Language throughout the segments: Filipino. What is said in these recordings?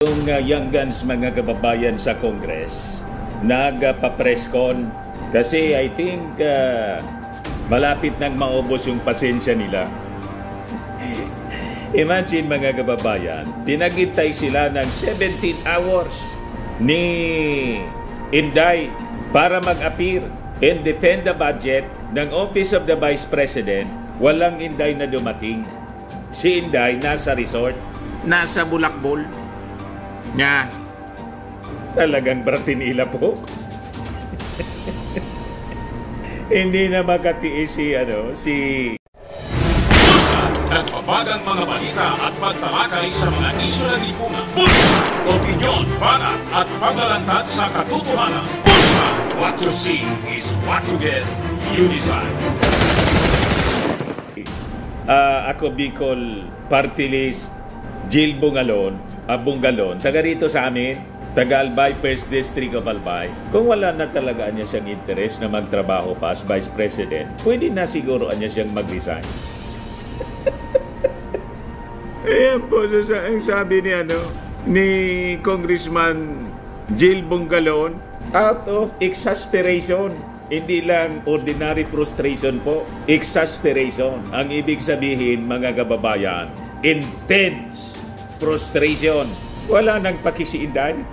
Yung young guns mga kababayan sa Congress, nagpa-press con kasi I think malapit nang maubos yung pasensya nila. Imagine mga kababayan, pinagintay sila ng 17 hours ni Inday para mag-appear and defend the budget ng Office of the Vice President. Walang Inday na dumating. Si Inday nasa resort, nasa Bulakbol. Nya, talagang bratinila po. Hindi na makatiis si nagpapagang mga balita at pagtalakay sa mga isyu ng lipunan. Bulsa! Opinyon, banat at paglalantad sa katotohanan. Bulsa! What you see is what you get. You decide. Ako Bicol Party List, Jill Bungalon, taga rito sa amin, taga Albay, 1st District of Albay. Kung wala na talaga niya siyang interest na magtrabaho pa as Vice President, pwede na siguro niya siyang mag-resign. Ayan po, ang sabi ni Congressman Jill Bungalon, out of exasperation. Hindi lang ordinary frustration po, exasperation. Ang ibig sabihin, mga kababayan, intense frustration. Wala nang pakisiindan.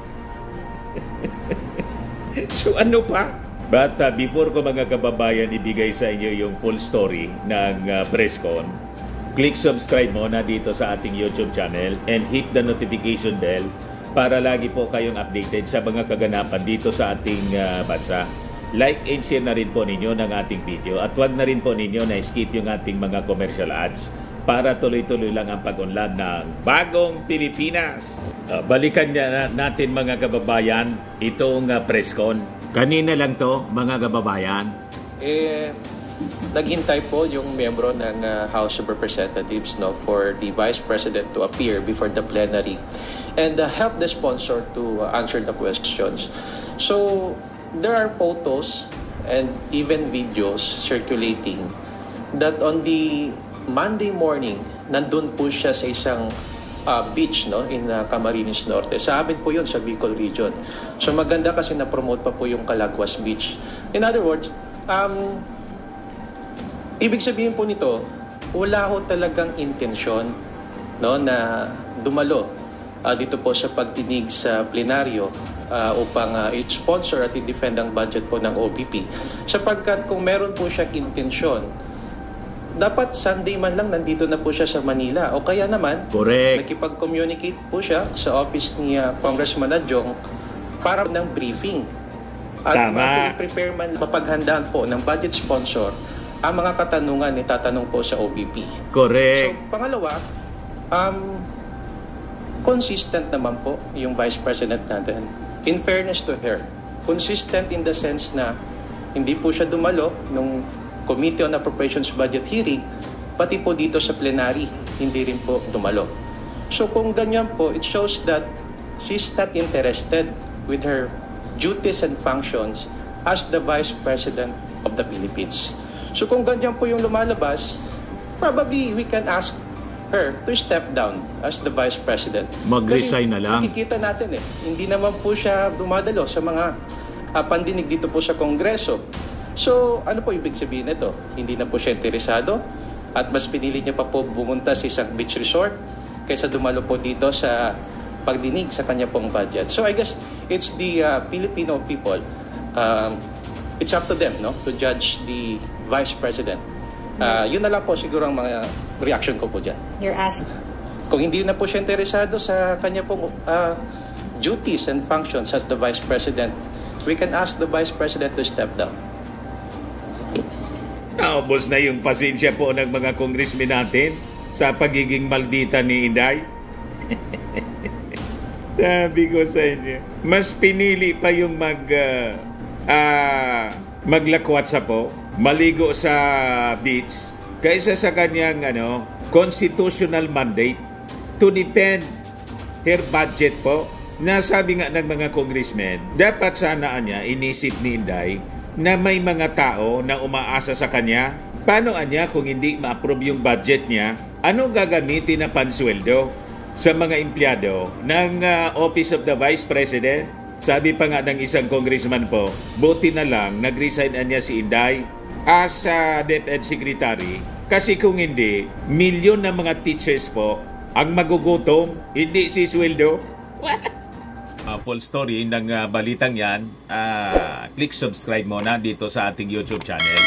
So ano pa? But before ko mga kababayan ibigay sa inyo yung full story ng press con, click subscribe muna dito sa ating YouTube channel and hit the notification bell para lagi po kayong updated sa mga kaganapan dito sa ating bansa. Like and share na rin po ninyo ng ating video at huwag na rin po ninyo na skip yung ating mga commercial ads para tuloy-tuloy lang ang pag-unlad ng Bagong Pilipinas. Balikan natin mga kababayan itong press con. Kanina lang to mga kababayan. Naghintay po yung miyembro ng House of Representatives for the Vice President to appear before the plenary and help the sponsor to answer the questions. So there are photos and even videos circulating that on the Monday morning, nandun po siya sa isang beach in Camarines Norte. Sa amin po yun, sa Bicol region. So maganda kasi na-promote pa po yung Calaguas Beach. In other words, ibig sabihin po nito, wala ho talagang intensyon na dumalo dito po sa pagdinig sa plenaryo upang i-sponsor at i-defend ang budget po ng OVP. Sapagkat kung meron po siyang intensyon, dapat Sunday man lang nandito na po siya sa Manila. O kaya naman, nakipag-communicate po siya sa office ni Congressman Adjong para ng briefing. At prepare man, mapaghandaan po ng budget sponsor ang mga katanungan ni tatanong po sa OVP. Correct. So, pangalawa, consistent naman po yung Vice President natin. In fairness to her, consistent in the sense na hindi po siya dumalo nung Committee on Appropriations Budget hearing, pati po dito sa plenary, hindi rin po dumalo. So kung ganyan po, it shows that she's not interested with her duties and functions as the Vice President of the Philippines. So kung ganyan po yung lumalabas, probably we can ask her to step down as the Vice President. Mag-resign na lang. Nakikita natin hindi naman po siya dumadalo sa mga pandinig dito po sa Kongreso. So, ano po ibig sabihin nito? Hindi na po siya interesado at mas pinili niya pa po bumunta sa isang beach resort kaysa dumalo po dito sa pagdinig sa kanya pong budget. So, I guess it's the Filipino people. It's up to them to judge the Vice President. Yun na lang po siguro ang mga reaction ko po dyan. You're asking. Kung hindi na po siya interesado sa kanya pong duties and functions as the Vice President, we can ask the Vice President to step down. Naubos na yung pasensya po ng mga congressmen natin sa pagiging maldita ni Inday. Sabi ko sa inyo, mas pinili pa yung maglakwat sa po, maligo sa beach, kaysa sa kanyang constitutional mandate to defend her budget po. Na sabi nga ng mga congressmen, dapat sana niya inisip ni Inday na may mga tao na umaasa sa kanya. Paano niya kung hindi ma-approve yung budget niya? Ano gagamitin na pansweldo? sa mga empleyado ng Office of the Vice President. Sabi pa nga ng isang congressman po, buti na lang nag-resign niya si Inday as DepEd Secretary kasi kung hindi, milyon na mga teachers po ang magugutom, hindi si sweldo. Full story ng balitang yan, click subscribe muna dito sa ating YouTube channel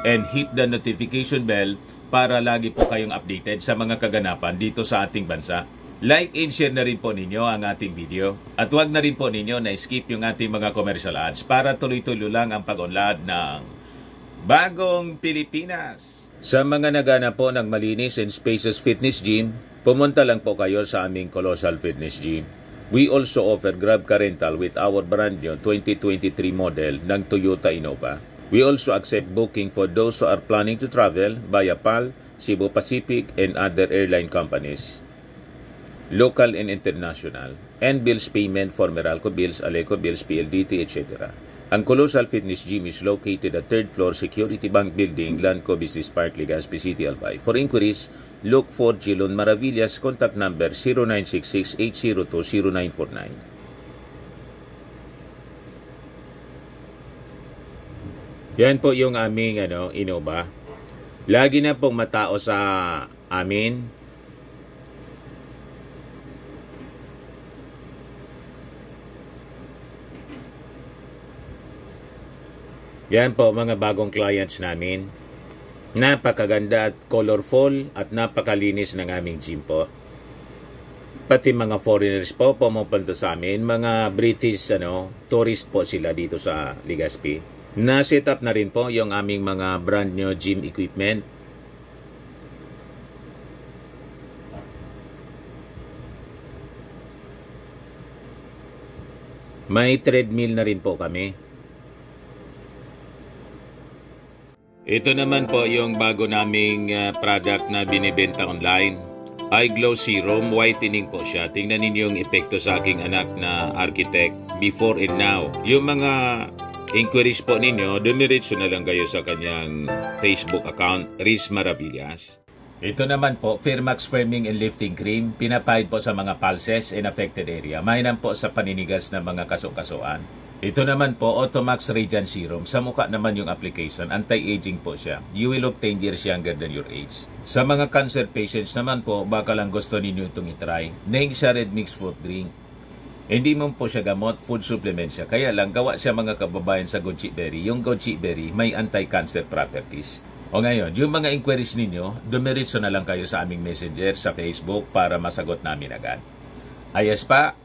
and hit the notification bell para lagi po kayong updated sa mga kaganapan dito sa ating bansa. Like and share na rin po ninyo ang ating video. At huwag na rin po ninyo na skip yung ating mga commercial ads para tuloy-tuloy lang ang pag-unlad ng Bagong Pilipinas. Sa mga nagana po ng malinis and spacious fitness gym, pumunta lang po kayo sa aming Colossal Fitness Gym. We also offer Grab Car Rental with our brand new 2023 model ng Toyota Innova. We also accept booking for those who are planning to travel via PAL, Cebu Pacific, and other airline companies, local and international, and bills payment for Meralco Bills, Aleco Bills, PLDT, etc. Ang Colossal Fitness Gym is located at 3rd floor Security Bank Building, Lanco Business Park, Legazpi City, Albay. For inquiries, look for Gilon Maravillas, contact number 0966-802-0949. Yan po yung aming Innova. Lagi na pong matao sa amin. Yan po mga bagong clients namin. Napakaganda at colorful at napakalinis ng aming gym po. Pati mga foreigners po pumupunta sa amin, mga British tourist po sila dito sa Legazpi. Na-set up na rin po yung aming mga brand new gym equipment. May treadmill na rin po kami. Ito naman po yung bago naming product na binibenta online. Eye Glow Serum, whitening po siya. Tingnan ninyo yung epekto sa aking anak na architect before and now. Yung mga inquiries po ninyo, dumiretso na lang kayo sa kanyang Facebook account, Riz Maravillas. Ito naman po, Firmax Firming and Lifting Cream, pinapahid po sa mga pulses and affected area. Mahinam po sa paninigas ng mga kaso-kasuan. Ito naman po, Automax Radiant Serum. Sa mukha naman yung application, anti-aging po siya. You will look 10 years younger than your age. Sa mga cancer patients naman po, baka lang gusto ninyo itong itry. Neng siya red mixed fruit drink. Hindi mo po siya gamot, food supplement siya. Kaya lang, gawa siya mga kababayan sa goji berry. Yung goji berry may anti-cancer properties. O ngayon, yung mga inquiries ninyo, dumiretso na lang kayo sa aming messenger sa Facebook para masagot namin agad. Ayos pa?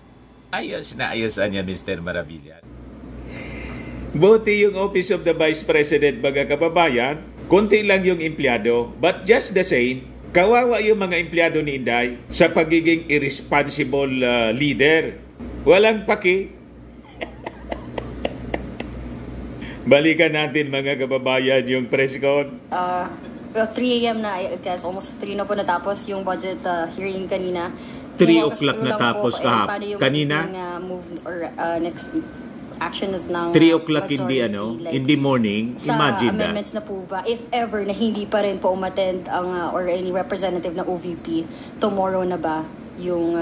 Ayos na ayos niya, Mr. Maravillas. Buti yung Office of the Vice President, mga kababayan, konti lang yung empleyado, but just the same, kawawa yung mga empleyado ni Inday sa pagiging irresponsible leader. Walang paki. Balikan natin, mga kababayan, yung press con. 3 a.m. na, I guess, almost 3 na po natapos yung budget hearing kanina. 3 o'clock natapos kahapon. Kanina? Move or next action is ng 3 o'clock in the morning. Sa Imagine amendments that. na po ba, if ever na hindi pa rin po umattend ang or any representative ng OVP, tomorrow na ba yung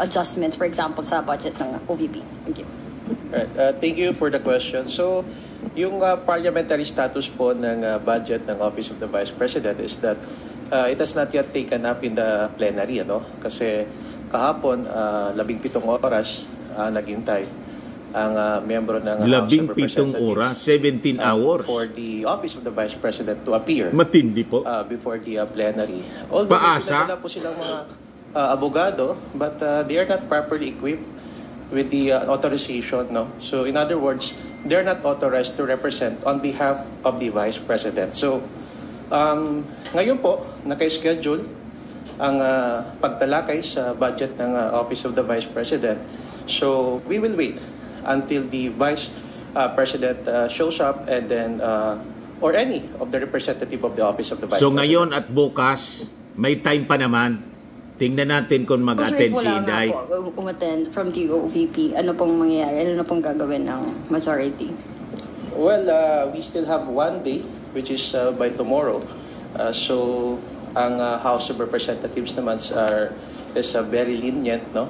adjustments, for example, sa budget ng OVP? Thank you. Right. Thank you for the question. So, yung parliamentary status po ng budget ng Office of the Vice President is that it has not yet taken up in the plenary, Kasi kahapon, 17 oras naghintay ang miyembro ng House of Representatives. 17 oras, 17 hours. For the Office of the Vice President to appear. Matindi po. Before the plenary. Although pinadala po silang mga abogado, but they are not properly equipped with the authorization, So in other words, they're not authorized to represent on behalf of the Vice President. So ngayon po, naka-schedule ang pagtalakay sa budget ng Office of the Vice President. So we will wait until the Vice President shows up and then or any of the representative of the Office of the Vice President. So ngayon at bukas, may time pa naman. Tingnan natin kung mag-attend si Inday. So if wala nga po umattend from the OVP, ano pong mangyayari? Ano pong gagawin ng majority? Well, we still have one day, which is by tomorrow. So ang House of Representatives naman are is very lenient, no?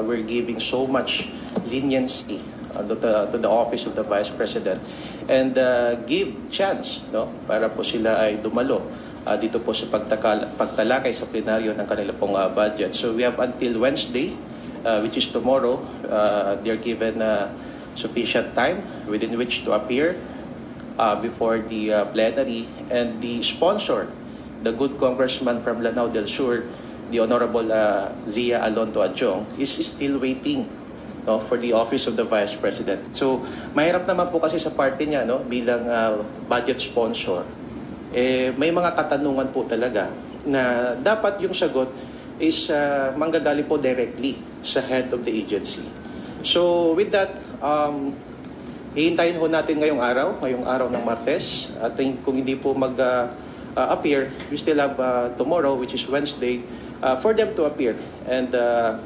We're giving so much leniency to the office of the Vice President and give chance, no, para po sila ay dumalo dito po sa pagtalakay sa plenaryo ng kanila pong budget. So we have until Wednesday, which is tomorrow. They're given sufficient time within which to appear before the plenary, and the sponsor, the good congressman from Lanao del Sur, the Honorable Zia Alonto Adjong, is still waiting, no, for the office of the Vice President. So mahirap naman po kasi sa party niya, no, bilang budget sponsor. May mga katanungan po talaga na dapat yung sagot is manggagaling po directly sa head of the agency. So with that, hihintayin ho natin ngayong araw ng Martes. At kung hindi po mag-appear, we still have tomorrow, which is Wednesday, for them to appear and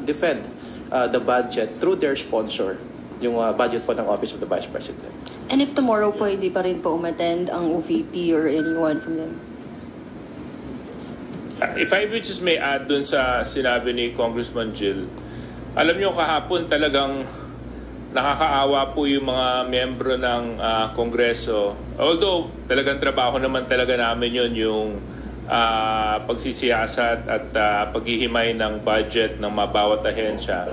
defend the budget through their sponsor, yung budget po ng Office of the Vice President. And if tomorrow po, hindi pa rin po umattend ang OVP or anyone from them? If I just may add dun sa sinabi ni Congressman Jill, alam nyo kahapon talagang nakakaawa po yung mga miyembro ng Kongreso. Although talagang trabaho naman talaga namin yun, yung pagsisiyasat at paghihimay ng budget ng bawat ahensya.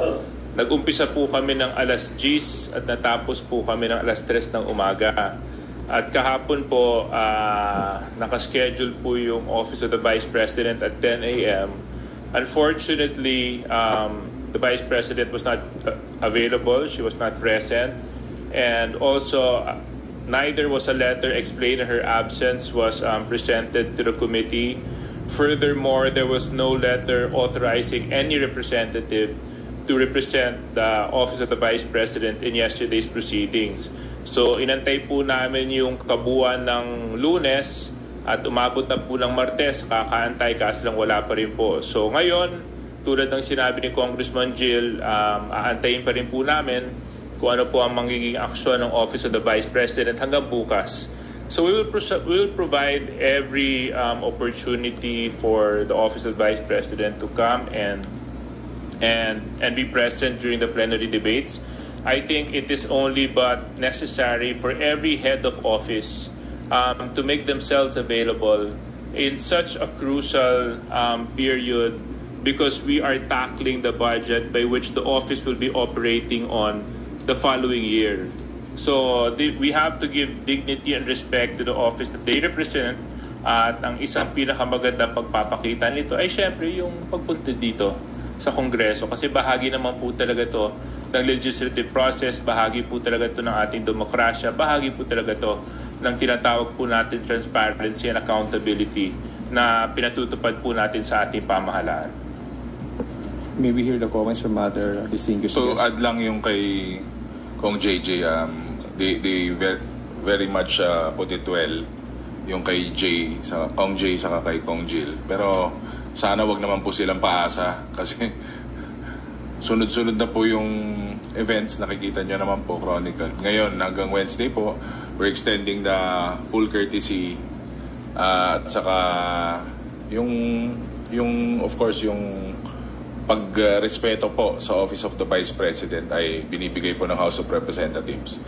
Nag-umpisa po kami ng alas 10 at natapos po kami ng alas 3 ng umaga. At kahapon po, nakaschedule po yung Office of the Vice President at 10 a.m. Unfortunately, the Vice President was not available. She was not present. And also, neither was a letter explaining her absence was presented to the committee. Furthermore, there was no letter authorizing any representative to represent the Office of the Vice President in yesterday's proceedings. So inantay po namin yung kabuuan ng Lunes at umabot na po ng Martes, kakaantay kaso lang wala pa rin po. So ngayon, tulad ng sinabi ni Congressman Jill, aantayin pa rin po namin kung ano po ang magiging aksyon ng Office of the Vice President hanggang bukas. So we will provide every opportunity for the Office of the Vice President to come and be present during the plenary debates. I think it is only but necessary for every head of office to make themselves available in such a crucial period, because we are tackling the budget by which the office will be operating on the following year. So we have to give dignity and respect to the office that they represent. At ang isang pinakamagandang pagpapakita nito ay syempre yung pagpunta dito sa Kongreso, kasi bahagi naman po talaga to ng legislative process, bahagi po talaga to ng ating demokrasya, bahagi po talaga to ng tinatawag po natin transparency and accountability na pinatutupad po natin sa ating pamahalaan. Maybe hear the comments from other distinguished guests. So add lang yung kay Kong JJ, they very much put it well, yung kay Jay, sa Kong Jay saka kay Kong Jill. Pero sana wag naman po silang paasa kasi sunod-sunod na po yung events, nakikita nyo naman po, Chronicle. Ngayon, hanggang Wednesday po, we're extending the full courtesy at saka yung of course, yung pagrespeto po sa Office of the Vice President ay binibigay po ng House of Representatives.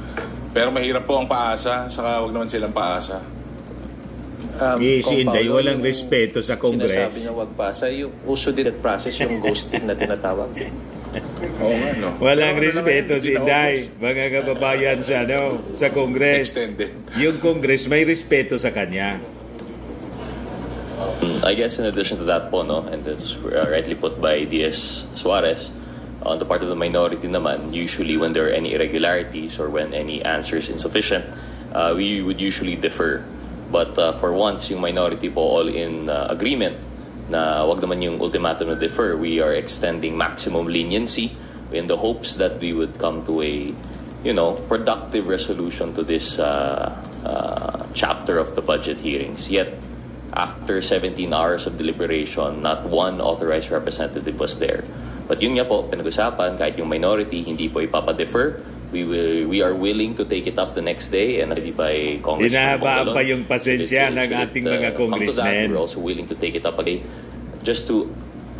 Pero mahirap po ang paasa, saka wag naman silang paasa. Si Inday, walang respeto sa Congress. Sinasabi niya wag paasa, yung uso din at process yung ghosting na tinatawag. Oo nga, no? Walang respeto si Inday, mga kababayan sa Congress. Extended. Yung Congress may respeto sa kanya. I guess in addition to that po, no, and this rightly put by DS Suarez, on the part of the minority naman, usually when there are any irregularities or when any answer is insufficient, we would usually defer. But for once, yung minority po all in agreement na wag naman yung ultimatum na defer, we are extending maximum leniency in the hopes that we would come to a, productive resolution to this chapter of the budget hearings. Yet, after 17 hours of deliberation, not one authorized representative was there. But yun nga po, pinag-usapan, kahit yung minority, hindi po ipapa-defer. We are willing to take it up the next day, and by Congressman Hinahabaan pa yung pasensya ng ating mga congressmen. We're also willing to take it up again, just to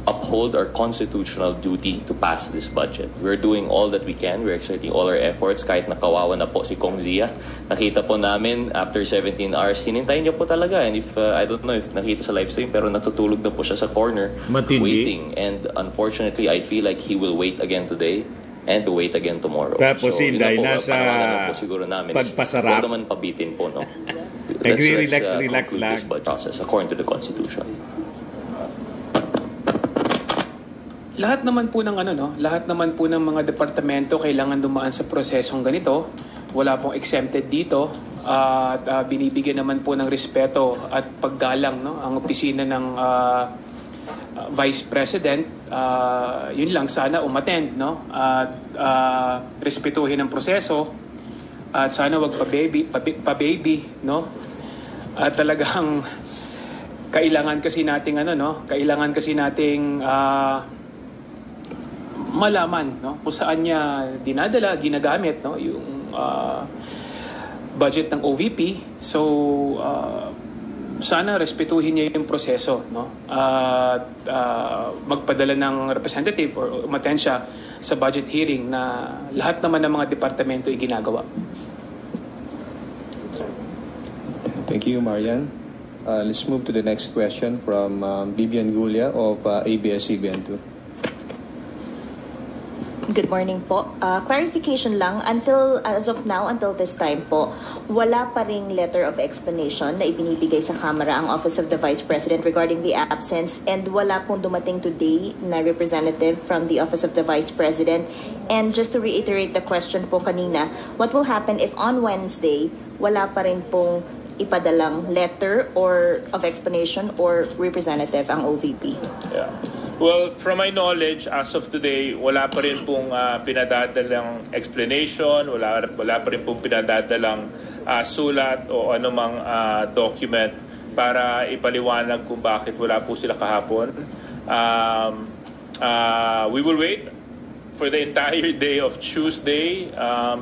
uphold our constitutional duty to pass this budget. We're doing all that we can. We're exerting all our efforts. Kahit nakawawa na po si Kong Zia, nakita po namin after 17 hours, hinintay niya po talaga. And if, I don't know if nakita sa live stream, pero natutulog na po siya sa corner, waiting. And unfortunately, I feel like he will wait again today and to wait again tomorrow. Tapos so, Inday, nasa po siguro namin, pagpasarap. Huwag naman pabitin po, no? Relax lang. This process according to the Constitution. Lahat naman po ng lahat naman po ng mga departamento kailangan dumaan sa prosesong ganito. Wala pong exempted dito. At binibigyan naman po ng respeto at paggalang ang opisina ng Vice President. Yun lang, sana umattend, at respetuhin ang proseso at sana wag pa-baby, at talagang kailangan kasi nating malaman kung saan niya dinadala, ginagamit yung budget ng OVP. So sana respetuhin niya yung proseso, at magpadala ng representative or umattend siya sa budget hearing na lahat naman ng mga departamento ay ginagawa. Thank you, Marian. Let's move to the next question from Vivian Gulia of ABS-CBN2. Good morning po. Clarification lang, as of now, until this time po, wala pa ring letter of explanation na ibinibigay sa Kamara ang Office of the Vice President regarding the absence, and wala pong dumating today na representative from the Office of the Vice President. And just to reiterate the question po kanina, what will happen if on Wednesday, wala pa rin pong ipadalang letter or of explanation or representative ang OVP? Yeah. Well, from my knowledge, as of today, wala pa rin pong pinadadalang explanation, wala pa rin pong pinadadalang sulat o anumang document para ipaliwanag kung bakit wala po sila kahapon. We will wait for the entire day of Tuesday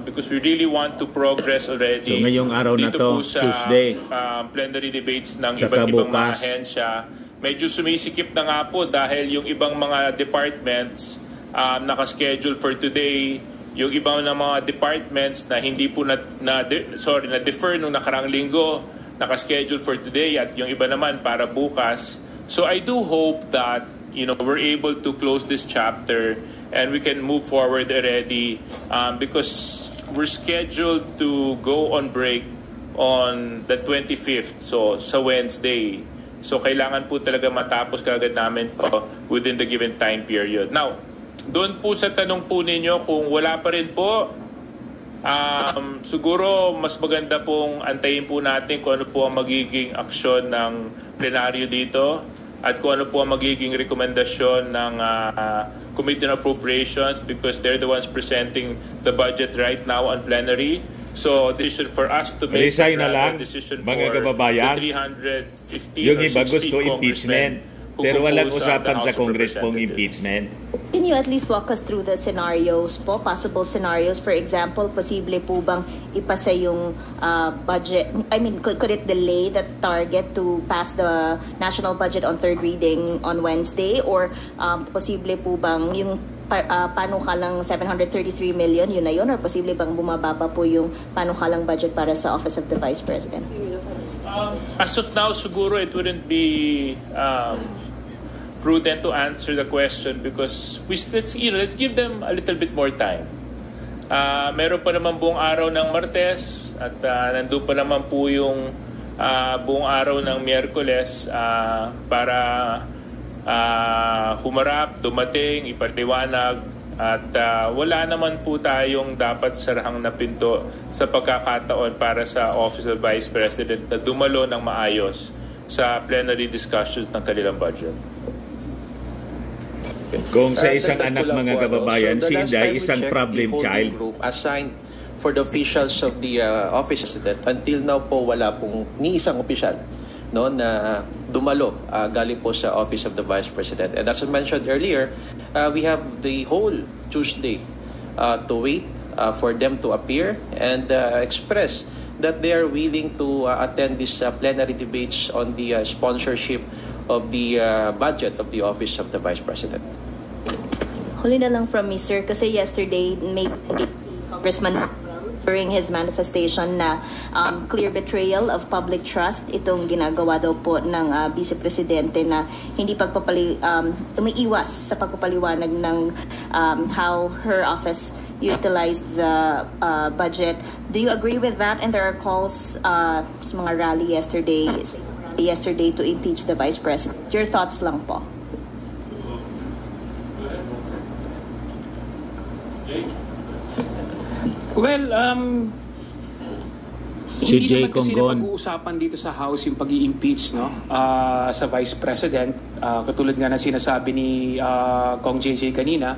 because we really want to progress already. So ngayong araw na to, Tuesday, plenary debates ng iba't ibang mga ahensya. Medyo sumisikip na nga po dahil yung ibang mga departments nakaschedule for today, yung ibang na mga departments na hindi po na-defer nung nakarang linggo, nakaschedule for today, at yung iba naman para bukas. So I do hope that we're able to close this chapter and we can move forward already because we're scheduled to go on break on the 25th, so sa Wednesday. So kailangan po talaga matapos kagad namin po within the given time period. Now, doon po sa tanong po ninyo kung wala pa rin po, siguro mas maganda pong antayin po natin kung ano po ang magiging aksyon ng plenaryo dito at kung ano po ang magiging rekomendasyon ng Committee on Appropriations because they're the ones presenting the budget right now on plenary. So, decision for us to make a decision mga for kababayan, the 350 yung or iba 60 gusto impeachment, pero walang usapan sa Congress pong impeachment. Can you at least walk us through the scenarios po, possible scenarios? For example, posible po bang ipasa yung budget? I mean, could it delay the target to pass the national budget on third reading on Wednesday? Or posible po bang yung panukalang 733 million, yun na yun? Or posible bang bumaba pa po yung panukalang budget para sa Office of the Vice President? As of now, siguro it wouldn't be prudent to answer the question because let's give them a little bit more time. Meron pa naman buong araw ng Martes at nandun pa naman po yung buong araw ng Miyerkules para humarap, dumating, ipaliwanag at wala naman po tayong dapat sarahang na pinto sa pagkakataon para sa Office of Vice President na dumalo ng maayos sa plenary discussions ng kanilang budget. Kung sa isang anak mga kababayan, si Inday, isang problem child. Group assigned for the officials of the office president. Until now po, wala pong ni isang opisyal na dumalo galing po sa Office of the Vice President. And as I mentioned earlier, we have the whole Tuesday to wait for them to appear and express that they are willing to attend these plenary debates on the sponsorship of the budget of the Office of the Vice President. Huli na lang from me, sir, kasi yesterday may Congressman during his manifestation na clear betrayal of public trust itong ginagawa daw po ng Vice Presidente na hindi umiiwas sa pagpapaliwanag ng how her office utilized the budget. Do you agree with that? And there are calls sa mga rally yesterday to impeach the Vice President. Your thoughts lang po. Well, Si hindi Jay naman kasi Conggon. napag-uusapan dito sa House yung pag-i-impeach, no? Sa Vice President. Katulad nga na sinasabi ni Kong JJ kanina,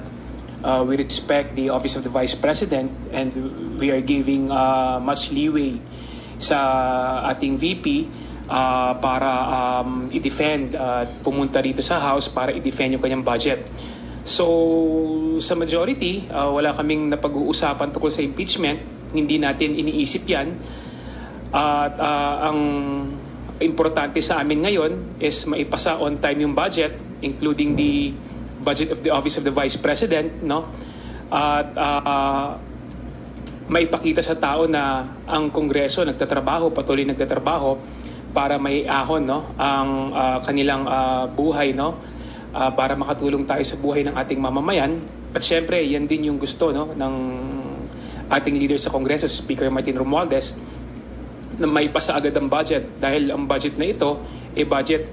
we respect the Office of the Vice President and we are giving much leeway sa ating VP para i-defend, pumunta rito sa House para i-defend yung kanyang budget. So, sa majority, wala kaming napag-uusapan tungkol sa impeachment. Hindi natin iniisip yan. At ang importante sa amin ngayon is maipasa on time yung budget, including the budget of the Office of the Vice President, no? At maipakita sa tao na ang Kongreso nagtatrabaho, patuloy nagtatrabaho para maiahon, no, ang kanilang buhay, no? Para makatulong tayo sa buhay ng ating mamamayan. At syempre, yan din yung gusto, no, ng ating leader sa Kongreso, Speaker Martin Romualdez, na maipasa agad ang budget dahil ang budget na ito budget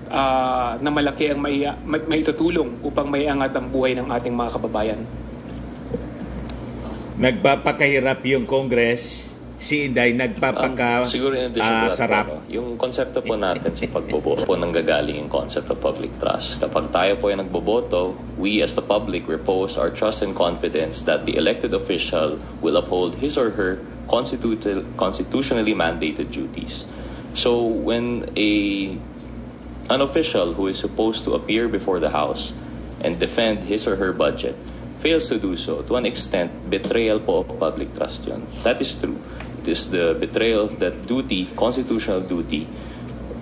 na malaki ang maitutulong upang maiangat ang buhay ng ating mga kababayan. Nagpapakahirap yung Congress, si Inday siguro in addition to that sarap. po, no? Yung konsepto po natin sa pagboboto po nanggagaling yung concept of public trust. Kapag tayo po ay nagboboto, we as the public repose our trust and confidence that the elected official will uphold his or her constitutionally mandated duties. So when an official who is supposed to appear before the House and defend his or her budget fails to do so, to an extent, betrayal po of public trust yun. That is true. It is the betrayal of that duty, constitutional duty,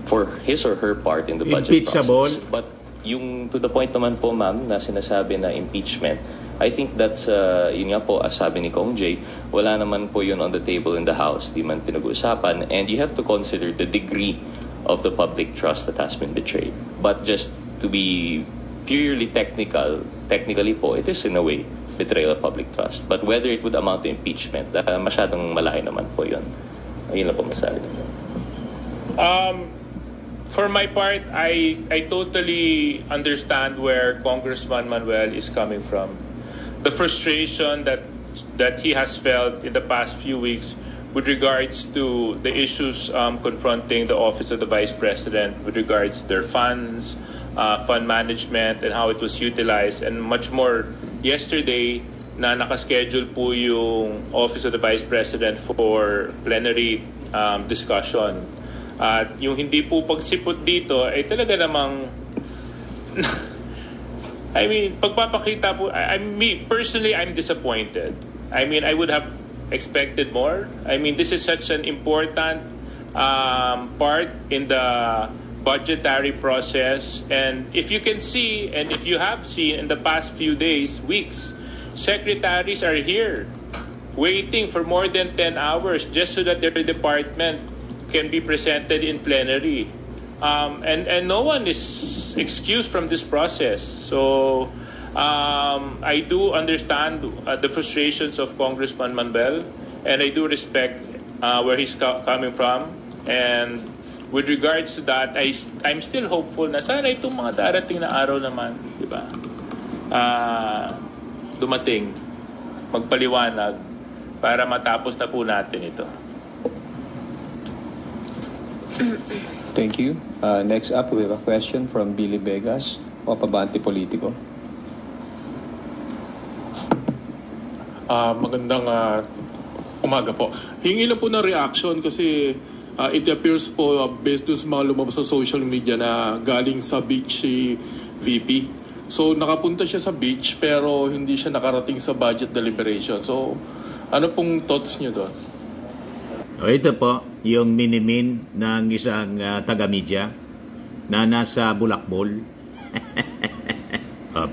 for his or her part in the budget process. But yung to the point naman po, ma'am, na sinasabi na impeachment, I think that's, yun nga po, as sabi ni Kong Jay, wala naman po yun on the table in the House, di man pinag-uusapan, and you have to consider the degree of the public trust that has been betrayed. But just to be purely technically po, it is in a way betrayal of public trust. But whether it would amount to impeachment, masyadong malayo naman po yun. Ayun lang po masabi. For my part, I totally understand where Congressman Manuel is coming from. The frustration that he has felt in the past few weeks with regards to the issues confronting the Office of the Vice President with regards to their funds, fund management, and how it was utilized, and much more yesterday na nakaschedule po yung Office of the Vice President for plenary discussion. At yung hindi po pagsipot dito ay talaga namang I mean, pagpapakita po, personally, I'm disappointed. I mean, I would have expected more. I mean, this is such an important part in the budgetary process. And if you can see, and if you have seen in the past few days, weeks, secretaries are here waiting for more than 10 hours just so that their department can be presented in plenary. And no one is excused from this process. So I do understand the frustrations of Congressman Manuel, and I do respect where he's coming from. And with regards to that, I'm still hopeful na sana itong mga darating na araw naman, di ba? Dumating, magpaliwanag para matapos na po natin ito. Thank you. Next up, we have a question from Billy Vegas of Abante Politico. Magandang umaga po. Hingi lang po ng reaction kasi it appears po based dun sa mga lumabas sa social media na galing sa beach si VP. So nakapunta siya sa beach pero hindi siya nakarating sa budget deliberation. So ano pong thoughts niyo doon? Ito po, yung minimin ng isang taga-media na nasa Bulakbol.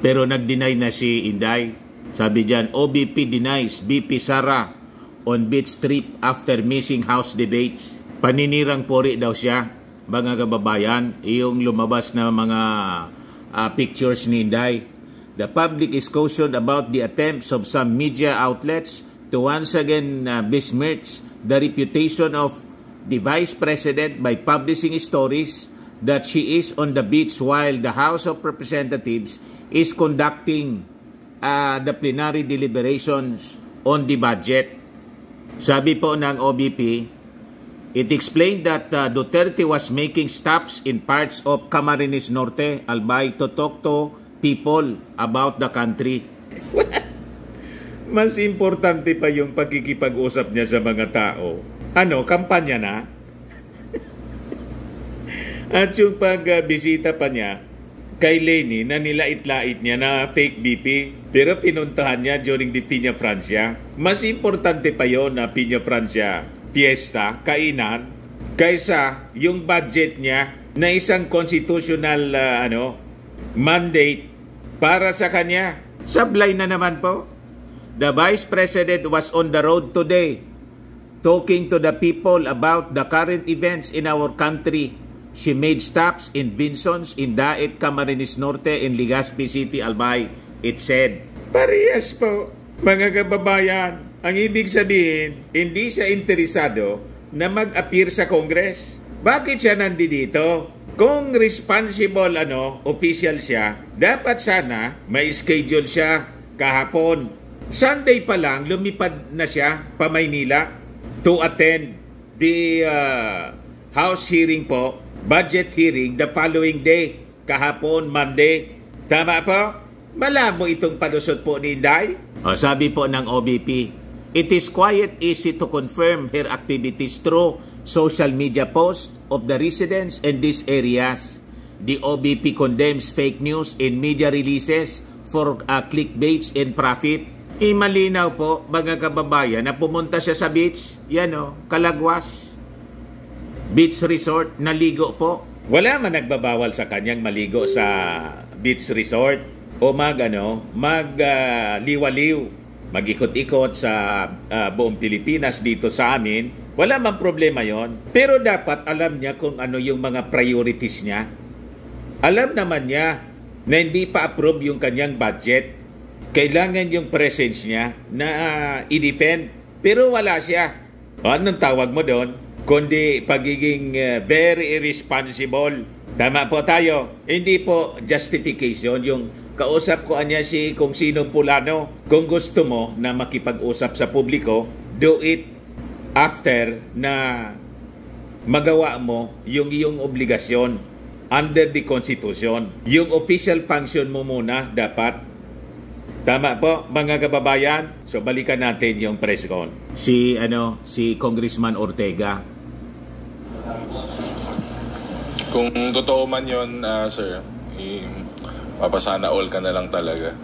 Pero nag-deny na si Inday. Sabi diyan, OBP denies BP Sara on beach trip after missing House debates. Paninirang puri daw siya, mga kababayan, yung lumabas na mga pictures ni Inday. The public is cautioned about the attempts of some media outlets to once again besmirch the reputation of the Vice President by publishing stories that she is on the beach while the House of Representatives is conducting the plenary deliberations on the budget. Sabi po ng OBP, it explained that Duterte was making stops in parts of Camarines Norte, Albay, to talk to people about the country. Mas importante pa yung pagkikipag-usap niya sa mga tao. Kampanya na? At yung pagbisita pa niya kay Leni na nilait-lait niya na fake BP, pero pinuntahan niya during the Piña Francia. Mas importante pa yon na Piña Francia fiesta, kainan, kaysa yung budget niya na isang constitutional mandate para sa kanya. Sablay na naman po. The Vice President was on the road today talking to the people about the current events in our country. She made stops in Vinsons, in Daet, Camarines Norte, in Legazpi City, Albay. It said, parehas po, mga kababayan. Ang ibig sabihin, hindi siya interesado na mag-appear sa Congress. Bakit siya nandito? Kung responsible official siya, dapat sana may schedule siya kahapon. Sunday pa lang, lumipad na siya pa Maynila to attend the House hearing po, budget hearing the following day, kahapon, Monday. Tama po? Malabo itong palusot po ni Inday. Sabi po ng OBP, it is quite easy to confirm her activities through social media posts of the residents in these areas. The OBP condemns fake news in media releases for clickbaits and profit. Malinaw po, mga kababayan, na pumunta siya sa beach, Kalagwas. Beach resort, naligo po. Wala man nagbabawal sa kanyang maligo sa beach resort o magliwaliw, mag-ikot-ikot sa buong Pilipinas dito sa amin. Wala man problema yon. Pero dapat alam niya kung ano yung mga priorities niya. Alam naman niya na hindi pa approve yung kanyang budget. Kailangan yung presence niya na i-defend. Pero wala siya. Anong tawag mo doon? Kundi pagiging very irresponsible. Tama po tayo. Hindi po justification. Yung kausap ko niya kung sinong Pulano. Kung gusto mo na makipag-usap sa publiko, do it after na magawa mo yung iyong obligasyon under the Constitution. Yung official function mo muna dapat. Tama po, mga kababayan. So balikan natin yung press con. Si Congressman Ortega. Kung totoo man yun, sir, papasana all ka na lang talaga.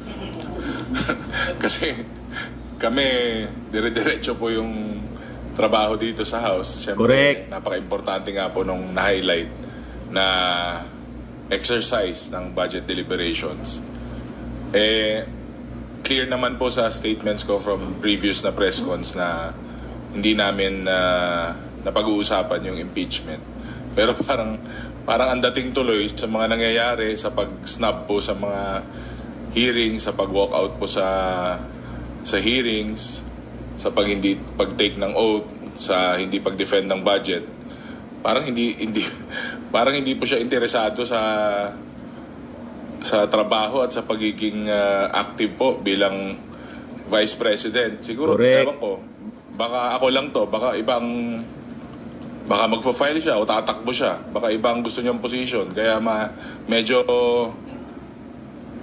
Kasi kami, dire-diretso po yung trabaho dito sa House. Siyempre, correct. Napaka-importante nga po nung na-highlight na exercise ng budget deliberations. Clear naman po sa statements ko from previous na press cons na hindi namin napag-uusapan yung impeachment. Pero parang ang dating tuloy sa mga nangyayari sa pag-snub po sa mga hearings, sa pag-walkout po sa hearings, sa pag-take ng oath, sa hindi pag-defend ng budget. Parang hindi po siya interesado sa trabaho at sa pagiging active po bilang Vice President. Siguro, ewan ko, baka ako lang to, baka magpa-file siya o tatakbo siya. Baka ibang gusto niyang position. Kaya medyo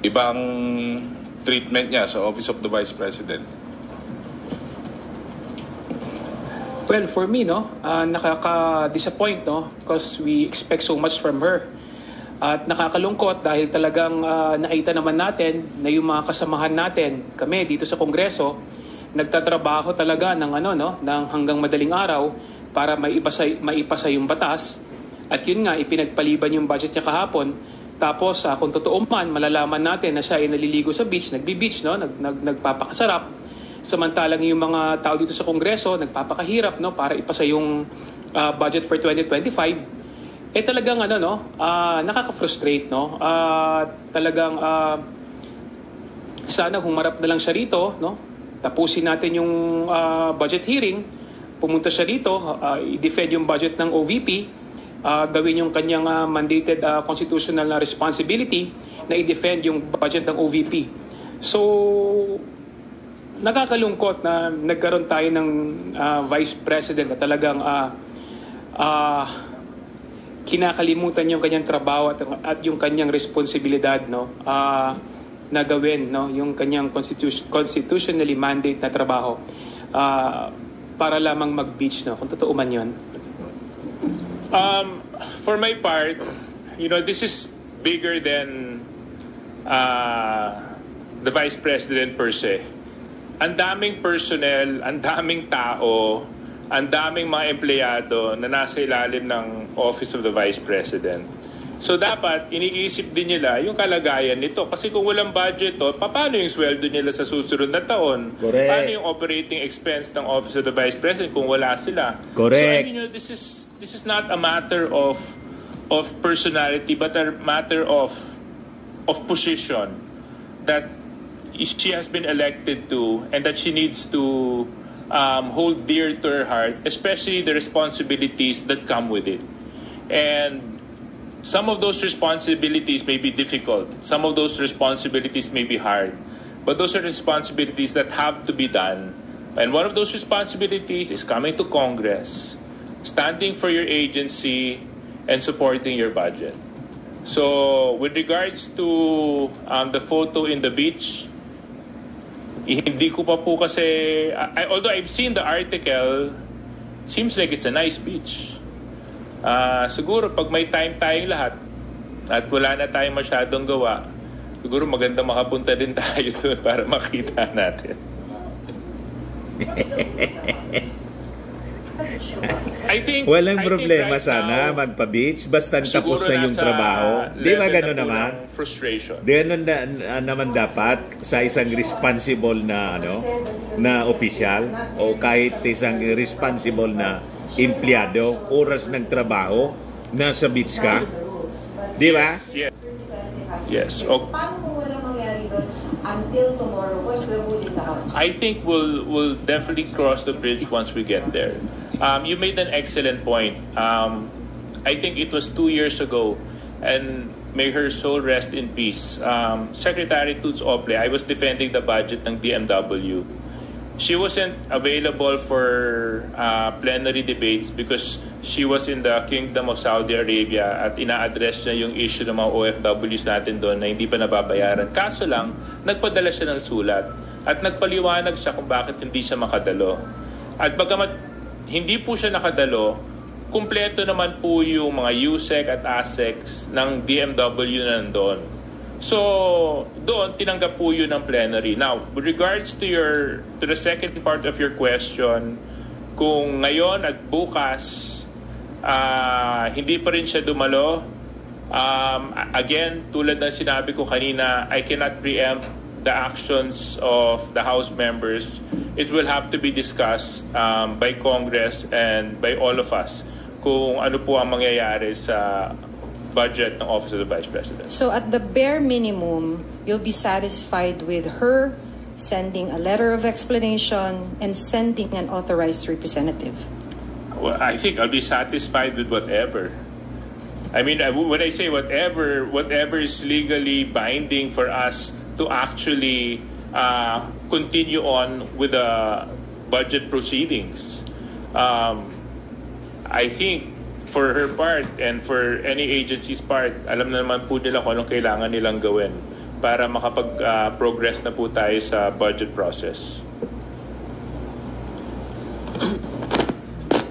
ibang treatment niya sa Office of the Vice President. Well, for me, nakaka-disappoint, because we expect so much from her. At nakakalungkot dahil talagang nakita naman natin na yung mga kasamahan natin, kami dito sa Kongreso, nagtatrabaho talaga ng hanggang madaling araw para maipasa yung batas. At yun nga, ipinagpaliban yung budget niya kahapon. Tapos kung totoo man, malalaman natin na siya ay naliligo sa beach, nagbi-beach, no? Nagpapakasarap. Samantalang yung mga tao dito sa Kongreso, nagpapakahirap, no? Para ipasa yung budget for 2025. Talagang nakaka-frustrate, no? Talagang sana humarap na lang siya rito, no? Tapusin natin yung budget hearing, pumunta siya dito, i-defend yung budget ng OVP, gawin yung kanyang mandated constitutional responsibility na i-defend yung budget ng OVP. So, nakakalungkot na nagkaroon tayo ng Vice President na talagang kinakalimutan yung kanyang trabaho at yung kanyang responsibilidad, no? Na gawin, no, yung kanyang constitutionally mandate na trabaho para lamang mag-beach, no, kung totoo man yun. For my part, this is bigger than the Vice President per se. Ang daming personnel, ang daming tao, ang daming mga empleyado na nasa ilalim ng Office of the Vice President. So dapat iniisip din nila yung kalagayan nito. Kasi kung walang budget, paano yung sweldo nila sa susunod na taon? Correct. Paano yung operating expense ng Office of the Vice President kung wala sila? Correct. So this is not a matter of personality, but a matter of position that she has been elected to and that she needs to hold dear to her heart, especially the responsibilities that come with it. And some of those responsibilities may be difficult. Some of those responsibilities may be hard. But those are responsibilities that have to be done. And one of those responsibilities is coming to Congress, standing for your agency, and supporting your budget. So, with regards to the photo in the beach, hindi ko pa po kasi, although I've seen the article, seems like it's a nice beach. Siguro pag may time tayong lahat at wala na tayong masyadong gawa, siguro maganda makapunta din tayo doon para makita natin. Walang problema right sana now, magpa-beach basta tapos na yung trabaho. Di ba gano'n naman? Frustration. Di gano'n naman dapat sa isang responsible na na opisyal o kahit isang responsible na empleyado, oras ng trabaho, nasa beach ka. Di ba? Yes. Yes. Okay. Paano kung walang mangyari doon until tomorrow? What's the wood in the house? I think we'll definitely cross the bridge once we get there. You made an excellent point. I think it was 2 years ago, and may her soul rest in peace. Secretary Toots Ople, I was defending the budget ng DMW. She wasn't available for plenary debates because she was in the Kingdom of Saudi Arabia at ina-address niya yung issue ng mga OFWs natin doon na hindi pa nababayaran. Kaso lang, nagpadala siya ng sulat at nagpaliwanag siya kung bakit hindi siya makadalo. At bagamat hindi po siya nakadalo, kumpleto naman po yung mga USEC at ASECs ng DMW na nandun. So, doon, tinanggap po yun ng plenary. Now, with regards to the second part of your question, kung ngayon at bukas, hindi pa rin siya dumalo, again, tulad ng sinabi ko kanina, I cannot preempt the actions of the House members. It will have to be discussed by Congress and by all of us kung ano po ang mangyayari sa budget ng Office of the Vice President. So at the bare minimum, you'll be satisfied with her sending a letter of explanation and sending an authorized representative? Well, I think I'll be satisfied with whatever. I mean, when I say whatever is legally binding for us to actually continue on with the budget proceedings. I think for her part and for any agency's part, alam na naman po nila kung anong kailangan nilang gawin para makapag-progress na po tayo sa budget process.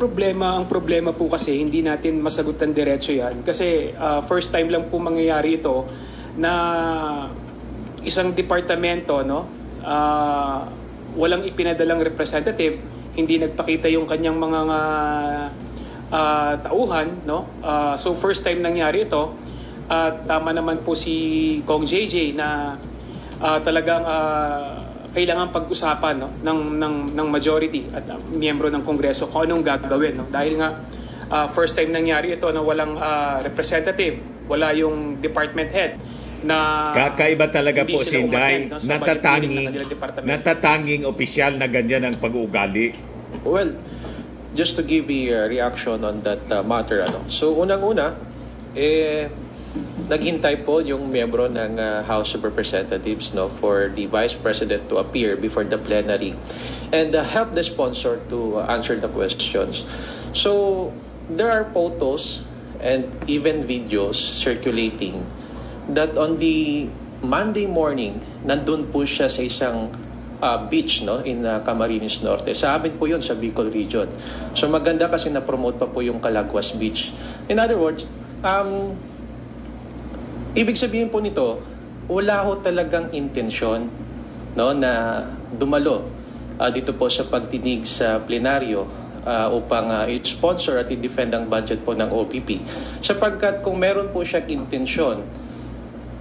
Ang problema po kasi hindi natin masagutan diretso yan. Kasi first time lang po mangyayari ito na isang departamento, walang ipinadalang representative, hindi nagpakita yung kanyang mga tauhan, no? So first time nangyari ito. At tama naman po si Kong JJ na talagang kailangan pag-usapan, no, ng majority at miyembro ng Kongreso kung anong gagawin, no? Dahil nga first time nangyari ito na walang representative, wala yung department head na kakaiba talaga po si Inday, no, natatanging opisyal na ganyan ang pag-uugali. Well, just to give a reaction on that matter, so unang-una, naghintay po yung miyembro ng House of Representatives, no, for the Vice President to appear before the plenary and help the sponsor to answer the questions. So there are photos and even videos circulating that on the Monday morning, nandun po siya sa isang beach, no, in Camarines Norte. Sa amin po yun, sa Bicol region. So maganda kasi na-promote pa po yung Calaguas Beach. In other words, ibig sabihin po nito, wala ho talagang intensyon, no, na dumalo dito po sa pagdinig sa plenaryo upang i-sponsor at i-defend ang budget po ng OVP. Sapagkat kung meron po siyang intensyon,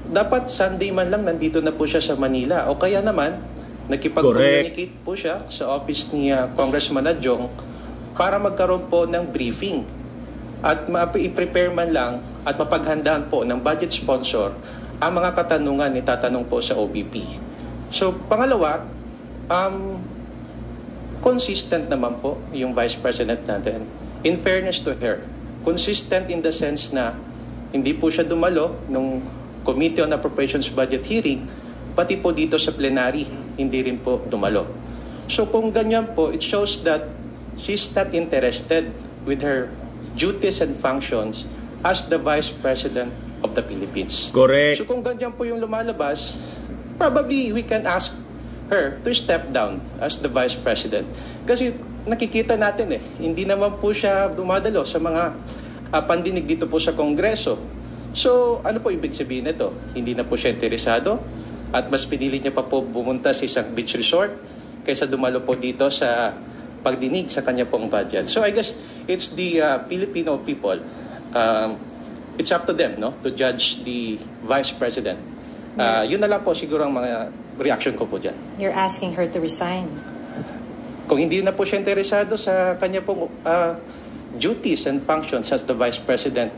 dapat Sunday man lang nandito na po siya sa Manila. O kaya naman, nakipag-communicate po siya sa office ni Congressman Adjong para magkaroon po ng briefing at i-prepare man lang at mapaghandaan po ng budget sponsor ang mga katanungan ni tatanong po sa OVP. So, pangalawa, consistent naman po yung Vice President natin. In fairness to her, consistent in the sense na hindi po siya dumalo nung Committee on Appropriations Budget hearing, pati po dito sa plenary, hindi rin po dumalo. So kung ganyan po, it shows that she's not interested with her duties and functions as the Vice President of the Philippines. Correct. So kung ganyan po yung lumalabas, probably we can ask her to step down as the Vice President. Kasi nakikita natin hindi naman po siya dumadalo sa mga pandinig dito po sa Kongreso. So ano po ibig sabihin nito? Hindi na po siya interesado at mas pinili niya pa po bumunta sa isang beach resort kaysa dumalo po dito sa pagdinig sa kanya pong budget. So I guess it's the Filipino people. It's up to them, no, to judge the Vice President. Yun na lang po siguro ang mga reaction ko po dyan. You're asking her to resign. Kung hindi na po siya interesado sa kanya pong duties and functions as the Vice President,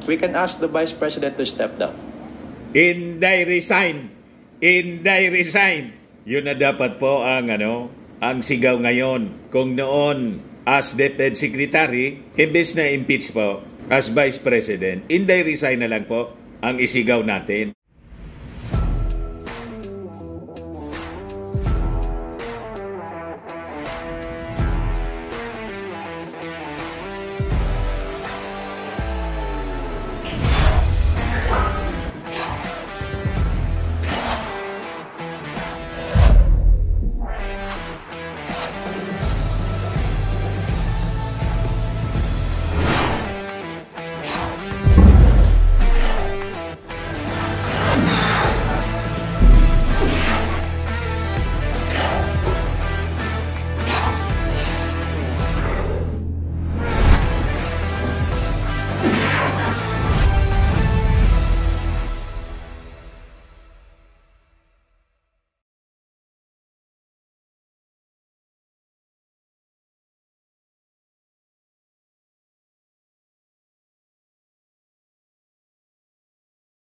we can ask the Vice President to step down. Inday resign! Inday resign! Yun na dapat po ang ang sigaw ngayon. Kung noon as DepEd Secretary, imbes na impeach po as Vice President, Inday resign na lang po ang isigaw natin.